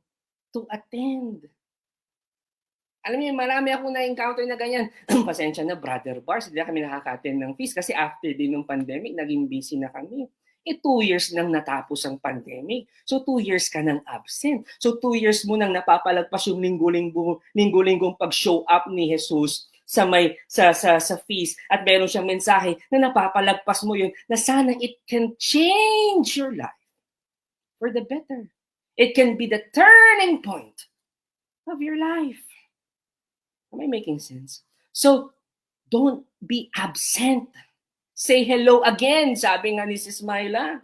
to attend. Alam niyo, marami akong na-encounter na ganyan. Pasensya na, Brother Bars, hindi na kami nakaka-attend ng feast kasi after din ng pandemic, naging busy na kami. 2 years nang natapos ang pandemic. So 2 years ka nang absent. So 2 years mo nang napapalagpas yung linggo-linggong pag-show up ni Jesus sa feast at meron siyang mensahe na napapalagpas mo yun na sana it can change your life for the better. It can be the turning point of your life. Am I making sense? So, don't be absent. Say hello again, sabi nga ni Sis Myla.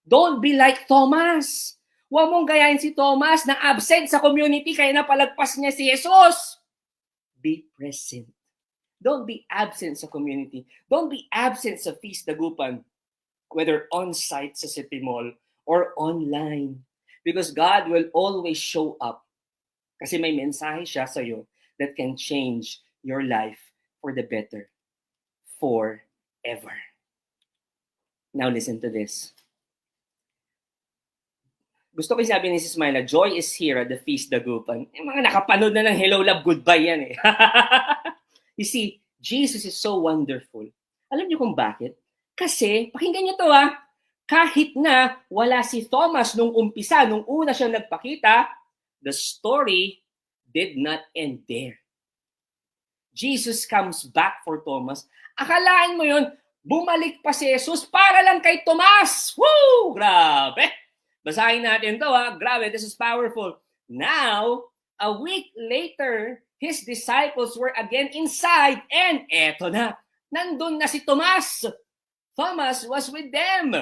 Don't be like Thomas. Huwag mong gayahin si Thomas na absent sa community kaya napalagpas niya si Jesus. Be present. Don't be absent sa community. Don't be absent sa Feast Dagupan, whether on-site sa City Mall or online. Because God will always show up. Kasi may mensahe siya sa iyo that can change your life for the better. Forever. Now listen to this. Gusto ko sabi ni Sis Myla, joy is here at the Feast Dagupan. Yung mga nakapanood na ng Hello Love Goodbye yan eh. You see, Jesus is so wonderful. Alam niyo kung bakit? Kasi, pakinggan niyo to kahit na wala si Thomas nung umpisa, nung una siya nagpakita, the story did not end there. Jesus comes back for Thomas. Akalaan mo yun, bumalik pa si Jesus para lang kay Tomas. Woo! Grabe! Basahin natin to Grabe, this is powerful. Now, a week later, his disciples were again inside and eto na, nandun na si Tomas. Thomas was with them.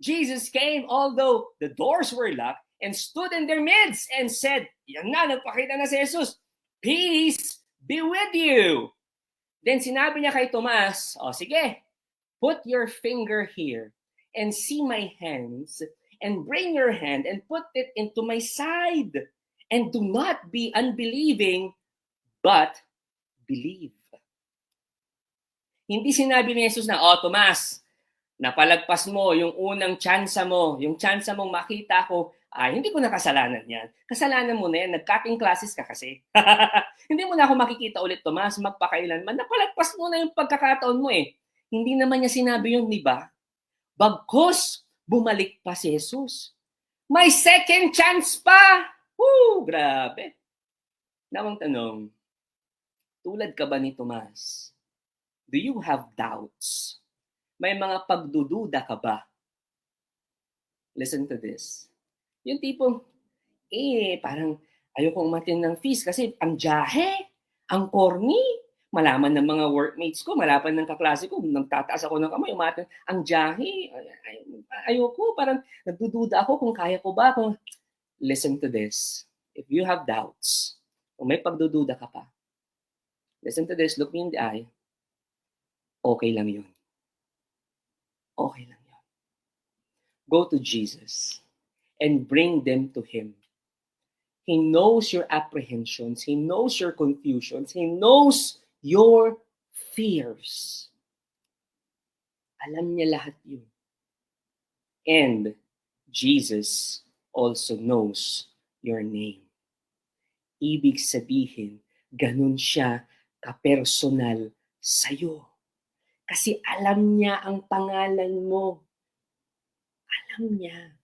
Jesus came although the doors were locked and stood in their midst and said, yan na, nagpakita na si Jesus. Peace be with you. Then sinabi niya kay Tomas, sige, put your finger here and see my hands and bring your hand and put it into my side. And do not be unbelieving, but believe. Hindi sinabi ni Jesus na, Tomas, napalagpas mo yung unang tsansa mo, yung tsansa mong makita ko, hindi ko na kasalanan yan. Kasalanan mo na yan, nag-cutting classes ka kasi. Hindi mo na ako makikita ulit, Tomas, magpakailanman. Napalagpas mo na yung pagkakataon mo eh. Hindi naman niya sinabi yun, di ba? Bagkus, bumalik pa si Jesus. May second chance pa! Woo! Grabe. Nawang tanong, tulad ka ba ni Tomas? Do you have doubts? May mga pagdududa ka ba? Listen to this. Yung tipong, parang ayokong umattend ng feast kasi ang jahe, ang corny, malaman ng mga workmates ko, malaman ng kaklase ko, nagtataas ako ng kamay, umattend, ang jahe, ayoko, parang nagdududa ako kung kaya ko ba. Listen to this. If you have doubts, kung may pagdududa ka pa, listen to this, look me in the eye, okay lang yun. Okay lang yun. Go to Jesus and bring them to Him. He knows your apprehensions. He knows your confusions. He knows your fears. Alam niya lahat yun. And Jesus also knows your name. Ibig sabihin, ganun siya kapersonal sa'yo. Kasi alam niya ang pangalan mo. Alam niya.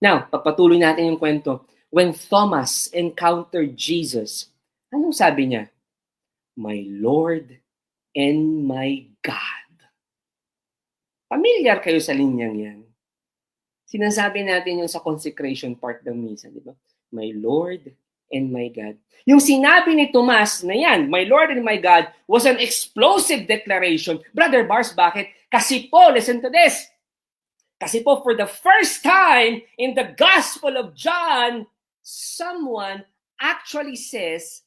Now, pagpatuloy natin yung kwento. When Thomas encountered Jesus, anong sabi niya? My Lord and my God. Familiar kayo sa linyang yan. Sinasabi natin yung sa consecration part ng misa, di ba? My Lord and my God. Yung sinabi ni Tomas na yan, my Lord and my God, was an explosive declaration. Brother Bars, bakit? Kasi po, listen to this. Kasi po, for the first time in the Gospel of John, someone actually says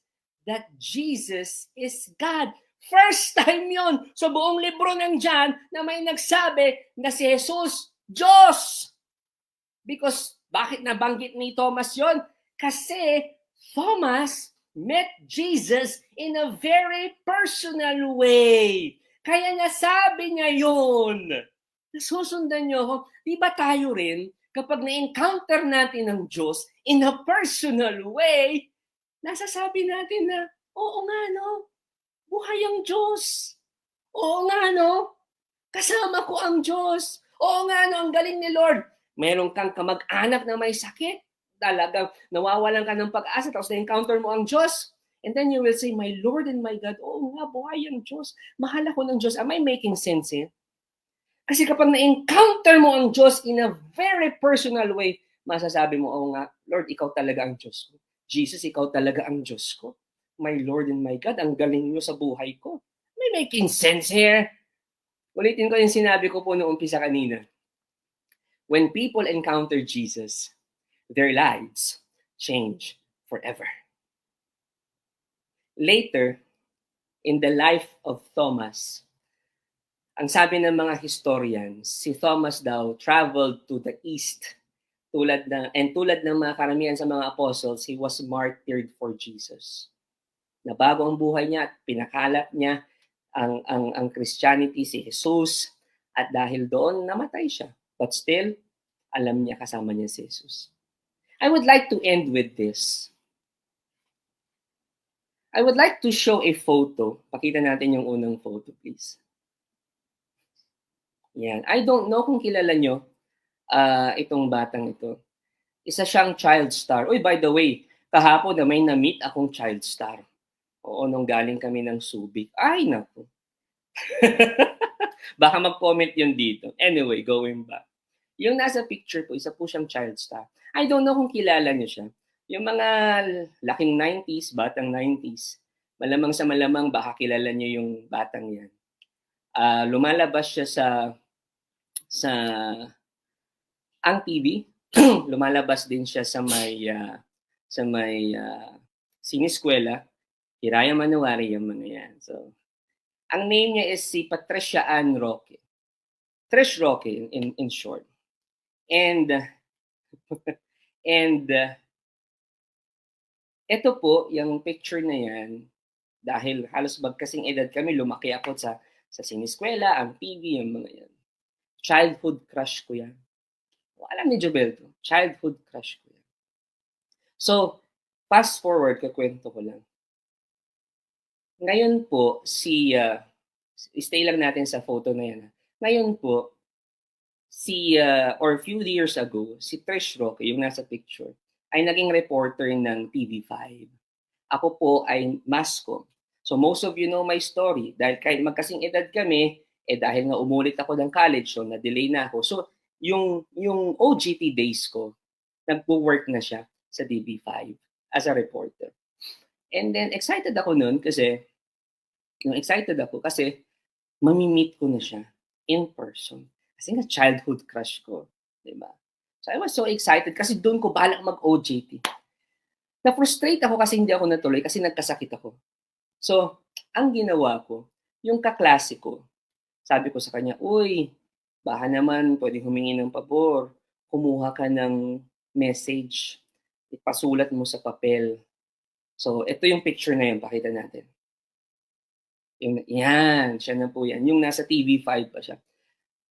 that Jesus is God. First time yon sa buong libro ng John na may nagsabi na si Jesus, Diyos. Because, bakit nabanggit ni Thomas yon? Kasi Thomas met Jesus in a very personal way. Kaya nasabi niya yun. Nasusundan niyo ako. Di ba tayo rin, kapag na-encounter natin ng Diyos in a personal way, nasasabi natin na, oo nga no, buhay ang Diyos. Oo nga no, kasama ko ang Diyos. Oo nga no, ang galing ni Lord. Meron kang kamag-anak na may sakit. Talagang nawawalan ka ng pag-asa tapos na-encounter mo ang Diyos. And then you will say, my Lord and my God, oo nga, buhay ang Diyos. Mahal ako ng Diyos. Am I making sense here? Kasi kapag na-encounter mo ang Diyos in a very personal way, masasabi mo, oo nga, Lord, ikaw talaga ang Diyos ko. Jesus, ikaw talaga ang Diyos ko. My Lord and my God, ang galing nyo sa buhay ko. Am I making sense here? Ulitin ko yung sinabi ko po noong umpisa kanina. When people encounter Jesus, their lives change forever. Later, in the life of Thomas, ang sabi ng mga historians, si Thomas daw traveled to the east. Tulad ng mga karamihan sa mga apostles, he was martyred for Jesus. Nabago ang buhay niya at pinakalat niya ang Christianity, si Jesus, at dahil doon, namatay siya. But still, alam niya kasama niya si Jesus. I would like to end with this. I would like to show a photo. Pakita natin yung unang photo, please. Yan. I don't know kung kilala nyo itong batang ito. Isa siyang child star. Uy, by the way, kahapon na may na-meet akong child star. Oo, nung galing kami ng Subic. Ay, naku. Baka mag-comment yun dito. Anyway, going back. Yung nasa picture po, isa po siyang child star. I don't know kung kilala niyo siya. Yung mga laking 90s, batang 90s, malamang sa malamang baka kilala niyo yung batang yan. Lumalabas siya sa ang TV. Lumalabas din siya sa may siniskwela. Hiraya Manuwari yung mga yan. So, ang name niya is si Patricia Ann Roque. Trish Roque in short. And ito po, yung picture na yan, dahil halos magkasing edad kami, lumaki ako sa siniskwela, ang TV, yung mga yan. Childhood crush ko yan. Alam ni Jobel to. Childhood crush ko yan. So, fast forward, kakwento ko lang. Ngayon po, stay lang natin sa photo na yan. Ngayon po, or few years ago, si Trish Roque, yung nasa picture, ay naging reporter ng TV5. Ako po ay mascom. So most of you know my story. Dahil kahit magkasing edad kami, dahil nga umulit ako ng college, so na-delay na ako. So yung OGT days ko, nag-work na siya sa DB5 as a reporter. And then excited ako nun kasi mamimit ko na siya in person. Kasi nga childhood crush ko, 'di ba? So I was so excited kasi doon ko balak mag-OJT. Na-frustrate ako kasi hindi ako natuloy kasi nagkasakit ako. So, ang ginawa ko, yung kaklase ko, sabi ko sa kanya, uy, baka naman pwede humingi ng pabor, kumuha ka ng message, ipasulat mo sa papel. So, ito yung picture na yun, pakita natin. Yan, siya na po yan. Yung nasa TV5 pa siya.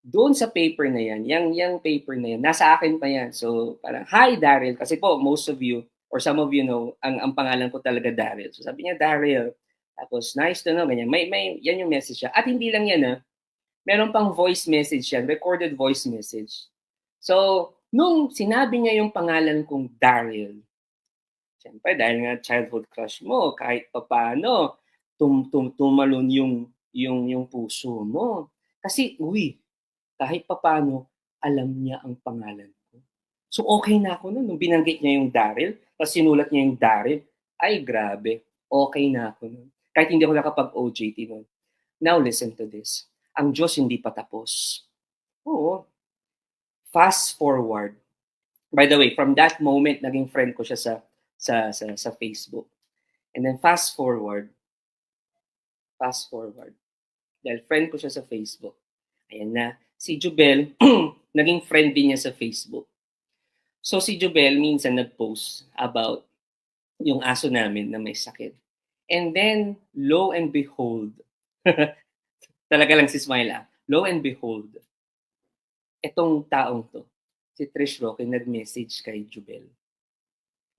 Doon sa paper na yan, yung paper na yan, nasa akin pa yan. So, parang, hi Daryl, kasi po, most of you, or some of you know, ang pangalan ko talaga Daryl. So, sabi niya, Daryl. Tapos, nice to know, ganyan. Yan yung message siya. At hindi lang yan, meron pang voice message yan, recorded voice message. So, nung sinabi niya yung pangalan kong Daryl, siyempre, dahil nga childhood crush mo, kahit papaano, tumalon yung puso mo. Kasi, kahit papaano, alam niya ang pangalan ko. So, okay na ako nun. Nung binanggit niya yung Daryl, tapos sinulat niya yung Daryl, ay grabe, okay na ako nun. Kahit hindi ako nakapag-OJT nun. Now, listen to this. Ang Diyos hindi pa tapos. Oo. Fast forward. By the way, from that moment, naging friend ko siya sa Facebook. And then fast forward. Dahil friend ko siya sa Facebook. Ayan na. Si Jubel, naging friend din niya sa Facebook. So si Jubel minsan nag-post about yung aso namin na may sakit. And then, lo and behold, talaga lang si Smile lo and behold, etong taong to, si Trish Roque, nag-message kay Jubel.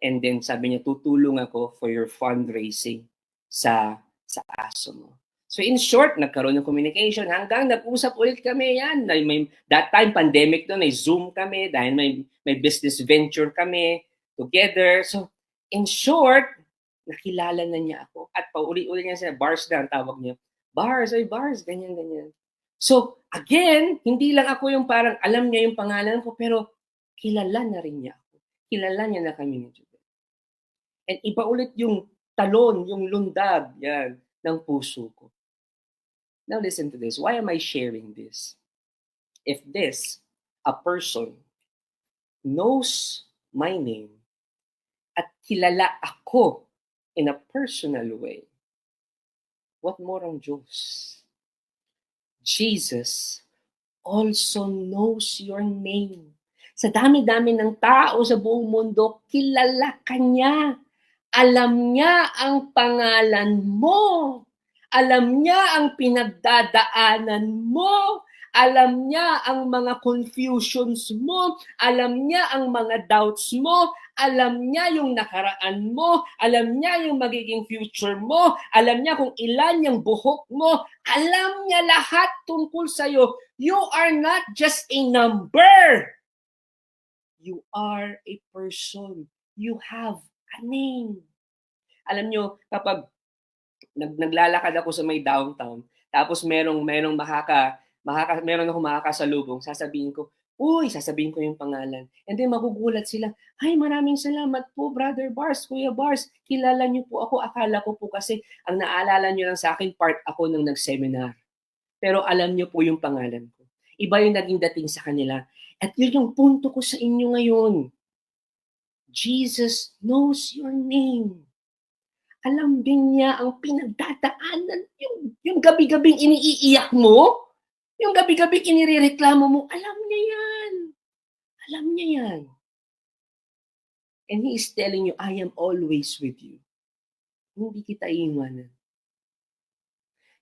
And then sabi niya, tutulong ako for your fundraising sa aso mo. So in short, nagkaroon ng communication hanggang nag-usap ulit kami yan. That time, pandemic doon, may Zoom kami dahil may business venture kami together. So in short, nakilala na niya ako. At pauli-uli niya siya, Bars na ang tawag niya. Bars, ay Bars, ganyan. So, again, hindi lang ako yung parang alam niya yung pangalan ko, pero kilala na rin niya ako. Kilala niya na kami ni Jubel. And iba ulit yung talon, yung lundag, yan, ng puso ko. Now listen to this. Why am I sharing this? If a person, knows my name at kilala ako in a personal way, what more ang Diyos? Jesus also knows your name. Sa dami-dami ng tao sa buong mundo, kilala ka niya. Alam niya ang pangalan mo. Alam niya ang pinagdadaanan mo. Alam niya ang mga confusions mo. Alam niya ang mga doubts mo. Alam niya yung nakaraan mo. Alam niya yung magiging future mo. Alam niya kung ilan yung buhok mo. Alam niya lahat tungkol sa'yo. You are not just a number. You are a person. You have a name. Alam nyo, kapag naglalakad ako sa may downtown, tapos merong akong makakasalubong, sasabihin ko yung pangalan. And then magugulat sila, ay maraming salamat po, Brother Bars, Kuya Bars, kilala niyo po ako, akala ko po kasi ang naalala niyo lang sa akin, part ako nung nag-seminar. Pero alam niyo po yung pangalan ko. Iba yung naging dating sa kanila. At yun yung punto ko sa inyo ngayon. Jesus knows your name. Alam din niya ang pinagdadaanan. Yung gabi-gabing iniiyak mo, yung gabi-gabing inireklamo mo, alam niya yan. Alam niya yan. And He is telling you, I am always with you. Hindi kita iiwanan.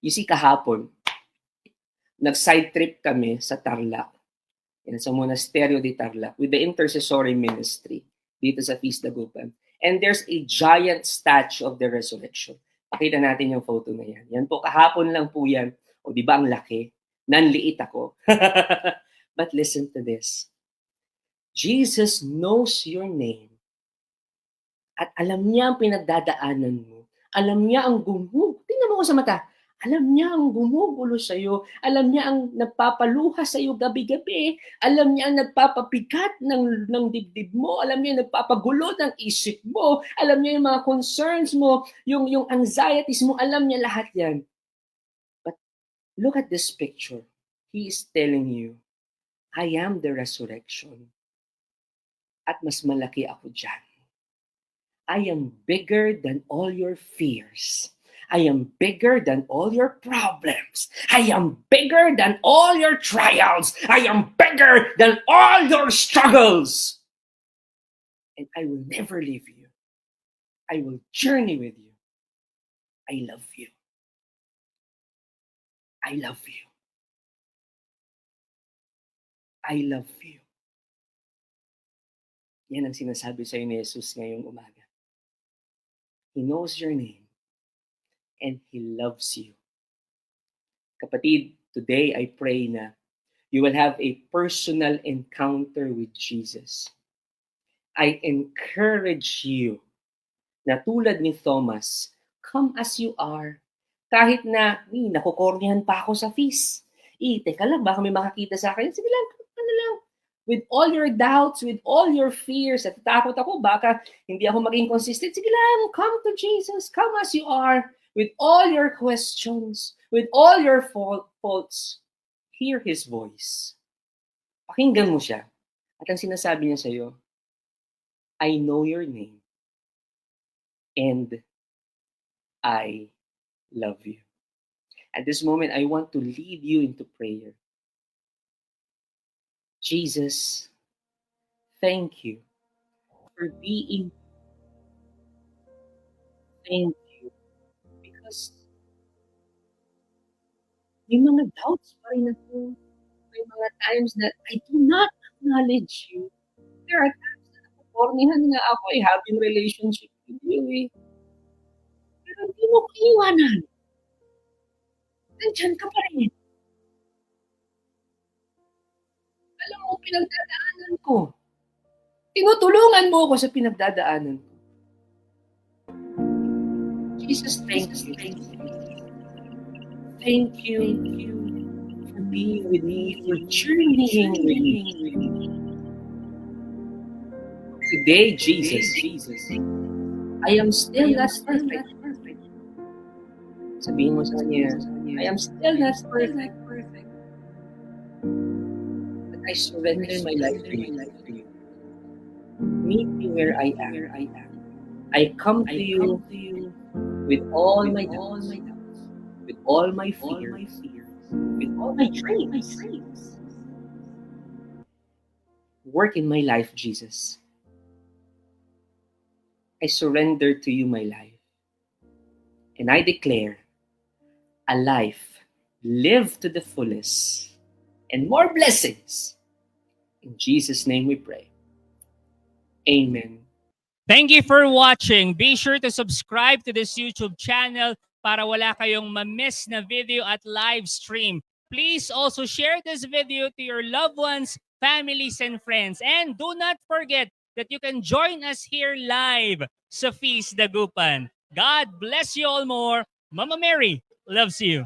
You see, kahapon, nag-side trip kami sa Tarlac. Sa Monasterio de Tarlac with the Intercessory Ministry dito sa Feast Dagupan. And there's a giant statue of the resurrection. Pakita natin yung photo na yan. Yan po, kahapon lang po yan. O di ba ang laki? Nanliit ako. But listen to this. Jesus knows your name. At alam niya ang pinagdadaanan mo. Alam niya ang tingnan mo ko sa mata. Alam niya ang gumugulo sa'yo. Alam niya ang nagpapaluha sa'yo gabi-gabi. Alam niya ang nagpapapikat ng dibdib mo. Alam niya ang nagpapagulo ng isip mo. Alam niya yung mga concerns mo, yung anxieties mo. Alam niya lahat yan. But look at this picture. He is telling you, I am the resurrection. At mas malaki ako dyan. I am bigger than all your fears. I am bigger than all your problems. I am bigger than all your trials. I am bigger than all your struggles. And I will never leave you. I will journey with you. I love you. I love you. I love you. Yan ang sinasabi sa ni Jesus ngayong umaga. He knows your name. And He loves you. Kapatid, today I pray na you will have a personal encounter with Jesus. I encourage you na tulad ni Thomas, come as you are. Kahit na, nakukornihan pa ako sa feast. Teka lang, baka may makakita sa akin. Sige lang, lang. With all your doubts, with all your fears, at takot ako, baka hindi ako maging consistent. Sige lang, come to Jesus. Come as you are. With all your questions, with all your faults, hear His voice. Pakinggan mo siya. At ang sinasabi niya sa'yo, I know your name and I love you. At this moment, I want to lead you into prayer. Jesus, thank you for being. Thank you. Because may mga doubts pa rin ako. May mga times that I do not acknowledge you. There are times na nakukornihan nga ako, having relationship with you. Pero hindi mo ko iwanan. Nandiyan ka pa rin. Alam mo, pinagdadaanan ko. Tinutulungan mo ako sa pinagdadaanan ko. Jesus, thank you. Thank you for being with me, for journeying with me. Today, Jesus, I am still not perfect. Sabihin mo sa kanya, I am still not perfect. But I surrender my life to you. Meet me where I am. I come to you with all my doubts, with all my fears, with all my dreams. Work in my life, Jesus. I surrender to you my life. And I declare a life lived to the fullest and more blessings. In Jesus' name we pray. Amen. Thank you for watching. Be sure to subscribe to this YouTube channel para wala kayong ma-miss na video at live stream. Please also share this video to your loved ones, families, and friends. And do not forget that you can join us here live sa Feast Dagupan. God bless you all more. Mama Mary loves you.